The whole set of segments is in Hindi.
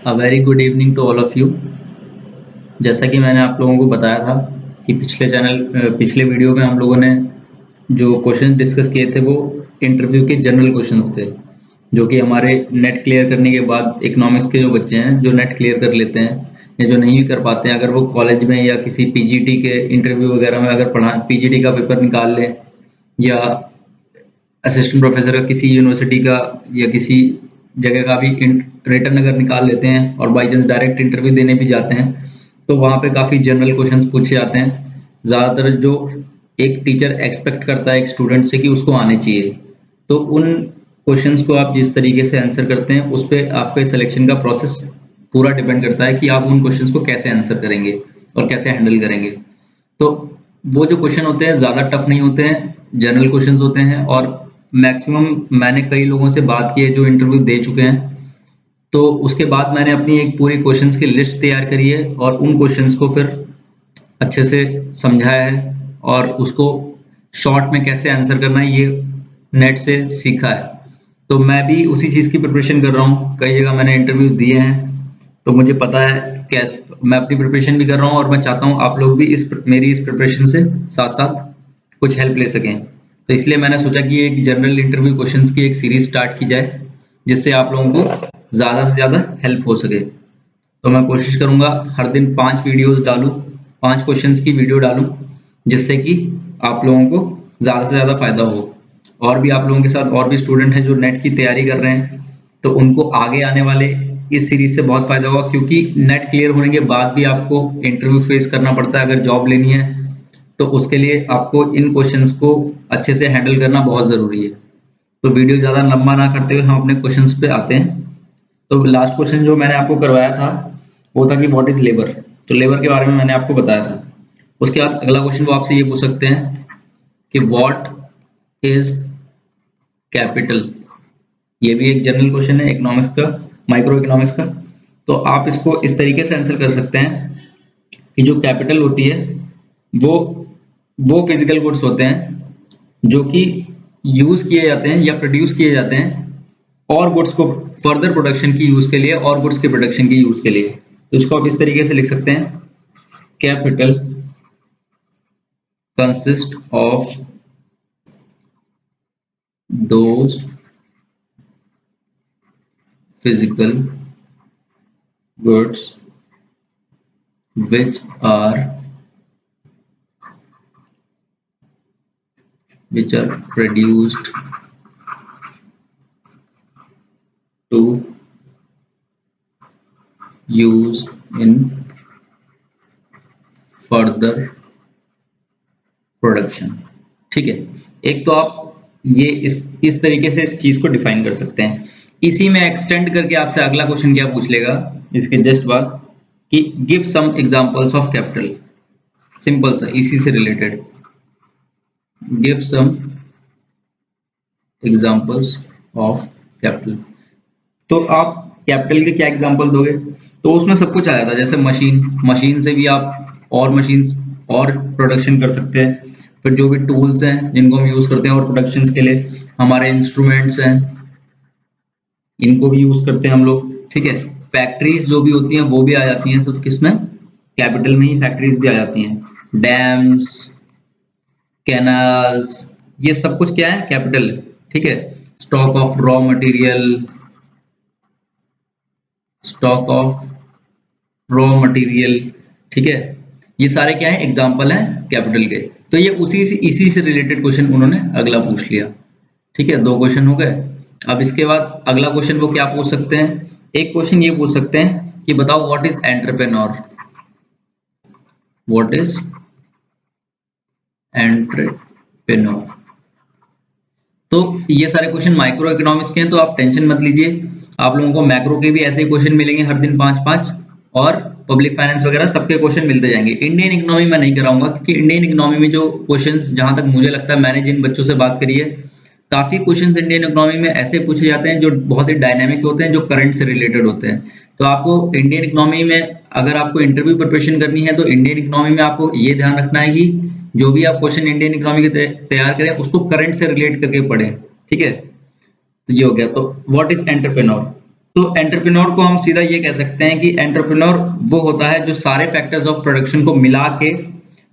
A very good evening to all of you. जैसा कि मैंने आप लोगों को बताया था कि पिछले वीडियो में हम लोगों ने जो क्वेश्चन डिस्कस किए थे वो इंटरव्यू के जनरल क्वेश्चंस थे, जो कि हमारे नेट क्लियर करने के बाद इकोनॉमिक्स के जो बच्चे हैं जो नेट क्लियर कर लेते हैं या जो नहीं भी कर पाते हैं, अगर वो कॉलेज में या किसी पीजीटी के इंटरव्यू वगैरह में अगर पढ़ा पीजीटी का पेपर निकाल लें या असिस्टेंट प्रोफेसर का किसी यूनिवर्सिटी का या किसी जगह का भी रिटर्न अगर निकाल लेते हैं और बाई चांस डायरेक्ट इंटरव्यू देने भी जाते हैं तो वहाँ पे काफ़ी जनरल क्वेश्चंस पूछे जाते हैं। ज़्यादातर जो एक टीचर एक्सपेक्ट करता है एक स्टूडेंट से कि उसको आने चाहिए, तो उन क्वेश्चंस को आप जिस तरीके से आंसर करते हैं उस पर आपके सिलेक्शन का प्रोसेस पूरा डिपेंड करता है कि आप उन क्वेश्चंस को कैसे आंसर करेंगे और कैसे हैंडल करेंगे। तो वो जो क्वेश्चन होते हैं ज़्यादा टफ नहीं होते हैं, जनरल क्वेश्चंस होते हैं और मैक्सिमम मैंने कई लोगों से बात की है जो इंटरव्यू दे चुके हैं, तो उसके बाद मैंने अपनी एक पूरी क्वेश्चंस की लिस्ट तैयार करी है और उन क्वेश्चंस को फिर अच्छे से समझाया है और उसको शॉर्ट में कैसे आंसर करना है ये नेट से सीखा है। तो मैं भी उसी चीज़ की प्रिपरेशन कर रहा हूँ, कई जगह मैंने इंटरव्यूज दिए हैं तो मुझे पता है कैसे मैं अपनी प्रिपरेशन भी कर रहा हूँ और मैं चाहता हूँ आप लोग भी मेरी इस प्रिपरेशन से साथ साथ कुछ हेल्प ले सकें। तो इसलिए मैंने सोचा कि एक जनरल इंटरव्यू क्वेश्चंस की एक सीरीज स्टार्ट की जाए जिससे आप लोगों को ज़्यादा से ज़्यादा हेल्प हो सके। तो मैं कोशिश करूँगा हर दिन 5 वीडियोस डालूँ, 5 क्वेश्चंस की वीडियो डालूँ, जिससे कि आप लोगों को ज़्यादा से ज़्यादा फ़ायदा हो। और भी आप लोगों के साथ और भी स्टूडेंट हैं जो नेट की तैयारी कर रहे हैं, तो उनको आगे आने वाले इस सीरीज़ से बहुत फ़ायदा होगा, क्योंकि नेट क्लियर होने के बाद भी आपको इंटरव्यू फेस करना पड़ता है अगर जॉब लेनी है, तो उसके लिए आपको इन क्वेश्चंस को अच्छे से हैंडल करना बहुत ज़रूरी है। तो वीडियो ज़्यादा लंबा ना करते हुए हम अपने क्वेश्चंस पे आते हैं। तो लास्ट क्वेश्चन जो मैंने आपको करवाया था वो था कि व्हाट इज लेबर। तो लेबर के बारे में मैंने आपको बताया था। उसके बाद अगला क्वेश्चन वो आपसे ये पूछ सकते हैं कि व्हाट इज कैपिटल। ये भी एक जनरल क्वेश्चन है इकोनॉमिक्स का, माइक्रो इकोनॉमिक्स का। तो आप इसको इस तरीके से आंसर कर सकते हैं कि जो कैपिटल होती है वो वो फिजिकल गुड्स होते हैं जो कि यूज किए जाते हैं या प्रोड्यूस किए जाते हैं और गुड्स को फर्दर प्रोडक्शन की यूज के लिए और गुड्स के प्रोडक्शन की यूज के लिए। तो इसको आप इस तरीके से लिख सकते हैं, capital consist of those physical goods which are produced to use in further production. ठीक है, एक तो आप ये इस तरीके से इस चीज को डिफाइन कर सकते हैं। इसी में एक्सटेंड करके आपसे अगला क्वेश्चन क्या पूछ लेगा इसके जस्ट बाद कि give some examples of capital. Simple सा इसी से related, give some examples of capital. तो आप कैपिटल के क्या एग्जांपल दोगे, तो उसमें सब कुछ आ जाता है। जैसे मशीन से भी आप और मशीन्स और प्रोडक्शन कर सकते हैं। फिर जो भी टूल्स हैं जिनको हम यूज करते हैं और प्रोडक्शन के लिए, हमारे इंस्ट्रूमेंट्स हैं इनको भी यूज करते हैं हम लोग। ठीक है, फैक्ट्रीज जो भी होती हैं वो भी आ जाती हैं सब किसमें, कैपिटल में ही फैक्ट्रीज भी आ जाती हैं। डैम्स, कैनाल्स, ये सब कुछ क्या है, कैपिटल। ठीक है, stock of raw material, stock of raw material. ठीक है, ये सारे क्या है, एग्जाम्पल हैं कैपिटल के। तो ये इसी से रिलेटेड क्वेश्चन उन्होंने अगला पूछ लिया। ठीक है, 2 क्वेश्चन हो गए। अब इसके बाद अगला क्वेश्चन वो क्या पूछ सकते हैं, एक क्वेश्चन ये पूछ सकते हैं कि बताओ what is entrepreneur. What is entrepreneur. तो ये सारे क्वेश्चन माइक्रो इकोनॉमिक्स के हैं, तो आप टेंशन मत लीजिए। आप लोगों को मैक्रो के भी ऐसे ही क्वेश्चन मिलेंगे हर दिन 5-5, और पब्लिक फाइनेंस वगैरह सबके क्वेश्चन मिलते जाएंगे। इंडियन इकोनॉमी में नहीं कराऊंगा, क्योंकि इंडियन इकोनॉमी में जो क्वेश्चंस, जहां तक मुझे लगता है मैंने जिन बच्चों से बात करी है, काफी क्वेश्चंस इंडियन इकोनॉमी में ऐसे पूछे जाते हैं जो बहुत ही डायनामिक होते हैं, जो करंट से रिलेटेड होते हैं। तो आपको इंडियन इकोनॉमी में अगर आपको इंटरव्यू प्रिपरेशन करनी है तो इंडियन इकोनॉमी में आपको ये ध्यान रखना है कि जो भी आप क्वेश्चन इंडियन इकोनॉमी के तैयार करें उसको करंट से रिलेट करके पढ़ें। ठीक है, तो ये हो गया। तो व्हाट इज एंटरप्रेन्योर, तो एंटरप्रेन्योर को हम सीधा ये कह सकते हैं कि एंटरप्रेन्योर वो होता है जो सारे फैक्टर्स ऑफ प्रोडक्शन को मिला के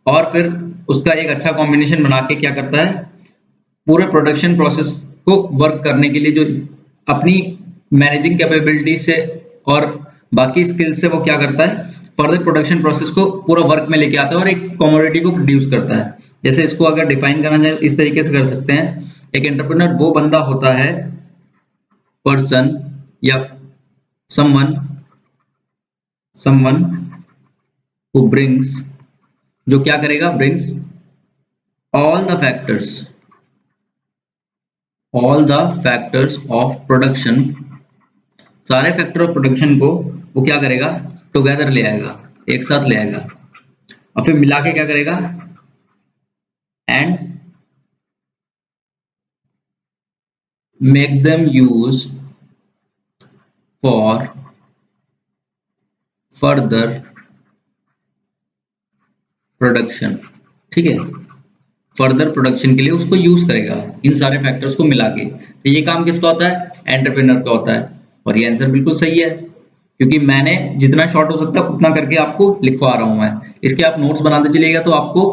और फिर उसका एक अच्छा कॉम्बिनेशन बना के क्या करता है, पूरे प्रोडक्शन प्रोसेस को वर्क करने के लिए जो अपनी मैनेजिंग कैपेबिलिटी से और बाकी स्किल्स से वो क्या करता है, फर्दर प्रोडक्शन प्रोसेस को पूरा वर्क में लेके आता है और एक कमोडिटी को प्रोड्यूस करता है। जैसे इसको अगर डिफाइन करना जाए इस तरीके से कर सकते हैं, एक एंटरप्रेन्योर वो बंदा होता है, पर्सन या समवन हु ब्रिंग्स, जो क्या करेगा, brings all the factors of production, सारे फैक्टर ऑफ प्रोडक्शन को वो क्या करेगा, टुगेदर ले आएगा, एक साथ ले आएगा और फिर मिला के क्या करेगा, and make them use for further production. ठीक है, फर्दर प्रोडक्शन के लिए उसको यूज करेगा इन सारे फैक्टर्स को मिला के। तो ये काम किसका होता है, एंटरप्रेन्योर का होता है। और ये आंसर बिल्कुल सही है, क्योंकि मैंने जितना शॉर्ट हो सकता है उतना करके आपको लिखवा रहा हूं मैं। इसके आप नोट्स बनाते चलिएगा तो आपको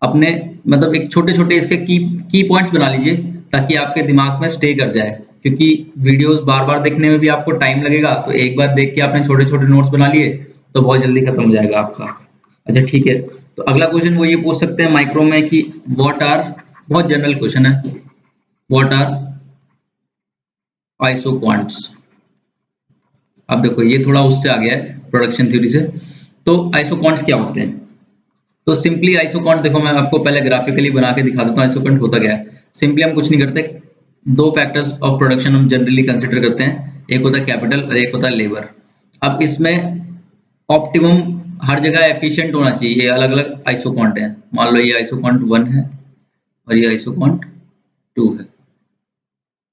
अपने मतलब एक छोटे छोटे इसके की पॉइंट्स बना लीजिए ताकि आपके दिमाग में स्टे कर जाए, क्योंकि वीडियोस बार बार देखने में भी आपको टाइम लगेगा। तो एक बार देख के आपने छोटे छोटे नोट्स बना लिए तो बहुत जल्दी खत्म हो जाएगा आपका। अच्छा ठीक है, तो अगला क्वेश्चन वो ये पूछ सकते हैं माइक्रो में कि व्हाट आर, बहुत जनरल क्वेश्चन है, व्हाट आर आइसोक्वांट्स। अब देखो ये थोड़ा उससे आ गया है प्रोडक्शन थ्योरी से। तो आइसोक्वांट्स क्या होते हैं, तो सिंपली आइसोक्वांट देखो मैं आपको पहले ग्राफिकली बना के दिखा देता हूँ आइसोक्वांट होता क्या है। सिंपली हम कुछ नहीं करते, दो फैक्टर्स ऑफ प्रोडक्शन हम जनरली कंसिडर करते हैं, एक होता है कैपिटल और एक होता है लेबर। अब इसमें ऑप्टिमम हर जगह एफिशिएंट होना चाहिए, ये अलग अलग आइसोक्वांट है। मान लो ये आइसोक्वांट 1 है और ये आइसोक्वांट 2 है।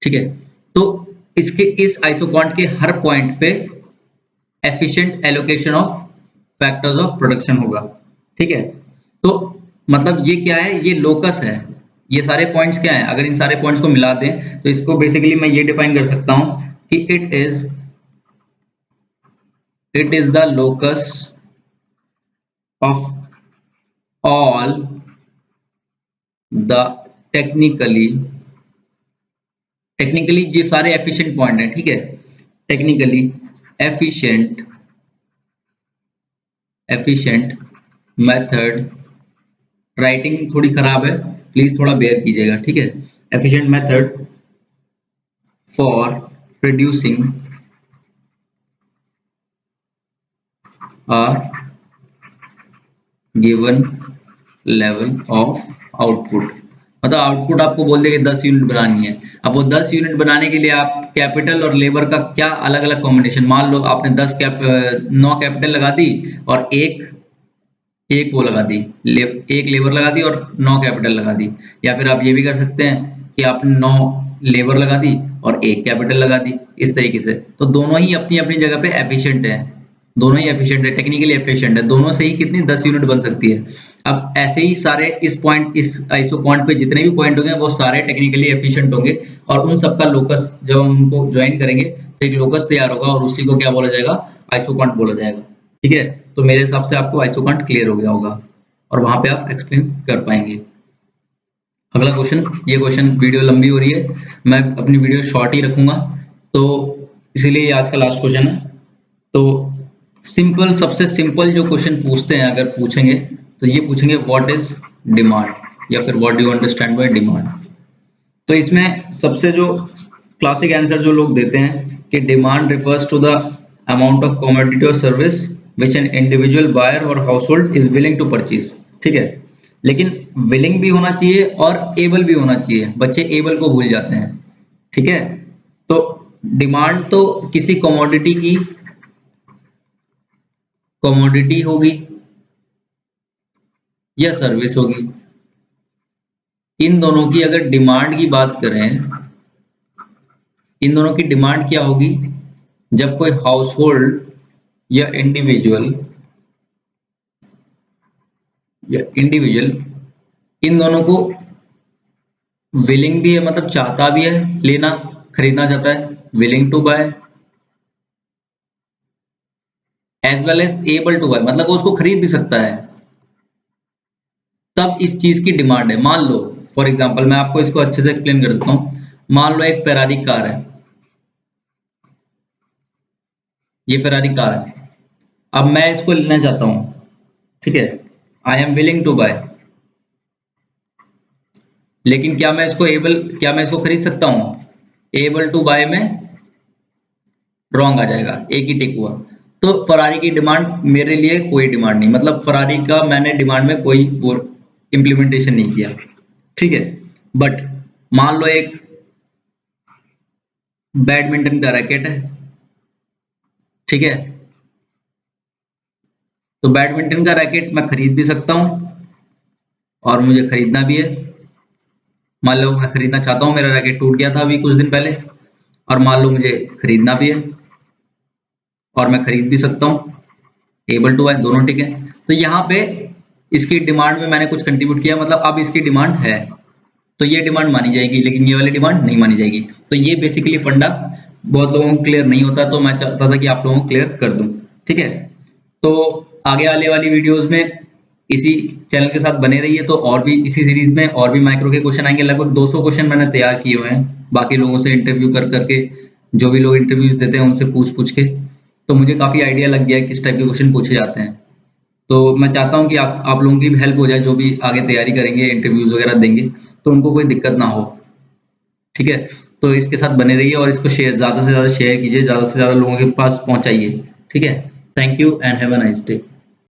ठीक है, तो इसके इस आइसोक्वांट के हर पॉइंट पे efficient allocation of factors of production होगा। ठीक है, तो मतलब ये क्या है, ये लोकस है। ये सारे पॉइंट्स क्या हैं, अगर इन सारे पॉइंट्स को मिला दें तो इसको बेसिकली मैं ये डिफाइन कर सकता हूं कि it is the locus of all the technically ये सारे एफिशिएंट पॉइंट हैं। ठीक है, टेक्निकली एफिशिएंट मेथड, राइटिंग थोड़ी खराब है प्लीज थोड़ा बेयर कीजिएगा। ठीक है, efficient method for producing a given level of output, मतलब आउटपुट आपको बोल देगा 10 यूनिट बनानी है। अब वो 10 यूनिट बनाने के लिए आप कैपिटल और लेबर का क्या अलग अलग कॉम्बिनेशन, मान लो आपने 9 कैपिटल लगा दी और एक वो लगा दी, एक लेबर लगा दी और 9 कैपिटल लगा दी। या फिर आप ये भी कर सकते हैं कि आपने 9 लेबर लगा दी और एक कैपिटल लगा दी, इस तरीके से। तो दोनों ही अपनी अपनी जगह पे एफिशिएंट है, दोनों ही एफिशिएंट है, टेक्निकली एफिशिएंट है, दोनों से ही कितनी 10 यूनिट बन सकती है। अब ऐसे ही सारे इस आइसोक्वांट पे जितने भी पॉइंट होंगे वो सारे टेक्निकली एफिशिएंट होंगे और उन सबका लोकस जब हम उनको ज्वाइन करेंगे तो एक लोकस तैयार होगा और उसी को क्या बोला जाएगा, आइसोक्वांट बोला जाएगा। ठीक है, तो मेरे हिसाब से आपको आइसोक्वांट क्लियर हो गया होगा और वहां पे आप एक्सप्लेन कर पाएंगे। अगला क्वेश्चन, ये क्वेश्चन वीडियो लंबी हो रही है, मैं अपनी वीडियो शॉर्ट ही रखूंगा तो इसीलिए आज का लास्ट क्वेश्चन है। तो सिंपल, सबसे सिंपल जो क्वेश्चन पूछते हैं अगर पूछेंगे तो ये पूछेंगे व्हाट इज डिमांड या फिर what do you understand by demand. तो इसमें सबसे जो क्लासिक आंसर जो लोग देते हैं कि demand refers to the amount of commodity और service which an individual buyer और household is willing to purchase. ठीक है, लेकिन विलिंग भी होना चाहिए और एबल भी होना चाहिए, बच्चे एबल को भूल जाते हैं। ठीक है, तो डिमांड तो किसी कमोडिटी होगी या सर्विस होगी। इन दोनों की अगर डिमांड की बात करें, इन दोनों की डिमांड क्या होगी, जब कोई हाउसहोल्ड या इंडिविजुअल इन दोनों को विलिंग भी है, मतलब चाहता भी है लेना, खरीदना चाहता है, willing to buy, as well as able to buy, मतलब वो उसको खरीद भी सकता है, तब इस चीज की डिमांड है। मान लो फॉर एग्जांपल, मैं आपको इसको अच्छे से एक्सप्लेन कर देता हूँ। मान लो एक फेरारी कार है, ये फेरारी कार है, अब मैं इसको लेना चाहता हूँ, ठीक है, I am willing to buy, लेकिन क्या मैं इसको खरीद सकता हूँ? एबल टू बाय में रॉन्ग आ जाएगा, एक ही टिक हुआ। तो फरारी की डिमांड मेरे लिए कोई डिमांड नहीं, मतलब फरारी का मैंने डिमांड में कोई वो इम्प्लीमेंटेशन नहीं किया, ठीक है। बट मान लो एक बैडमिंटन का रैकेट है, ठीक है, तो बैडमिंटन का रैकेट मैं खरीद भी सकता हूँ और मुझे खरीदना भी है। मान लो मैं खरीदना चाहता हूँ, मेरा रैकेट टूट गया था अभी कुछ दिन पहले, और मान लो मुझे खरीदना भी है और मैं खरीद भी सकता हूँ, एबल टू बाय दोनों ठीक है। तो यहाँ पे इसकी डिमांड में मैंने कुछ कंट्रीब्यूट किया, मतलब अब इसकी डिमांड है, तो ये डिमांड मानी जाएगी, लेकिन ये वाली डिमांड नहीं मानी जाएगी। तो ये बेसिकली फंडा बहुत लोगों को क्लियर नहीं होता, तो मैं चाहता था कि आप लोगों को क्लियर कर दूं, ठीक है। तो आगे आने वाली वीडियोस में इसी चैनल के साथ बने रहिए, तो और भी इसी सीरीज में और भी माइक्रो के क्वेश्चन आएंगे। लगभग 200 क्वेश्चन मैंने तैयार किए हुए हैं, बाकी लोगों से इंटरव्यू कर करके, जो भी लोग इंटरव्यूज देते हैं उनसे पूछ पूछ के, तो मुझे काफी आइडिया लग गया है किस टाइप के क्वेश्चन पूछे जाते हैं। तो मैं चाहता हूँ कि आप लोगों की भी हेल्प हो जाए, जो भी आगे तैयारी करेंगे, इंटरव्यूज वगैरह देंगे, तो उनको कोई दिक्कत ना हो, ठीक है। तो इसके साथ बने रहिए और इसको ज़्यादा से ज़्यादा शेयर कीजिए, ज़्यादा से ज़्यादा लोगों के पास पहुंचाइए, ठीक है। Thank you and have a nice day.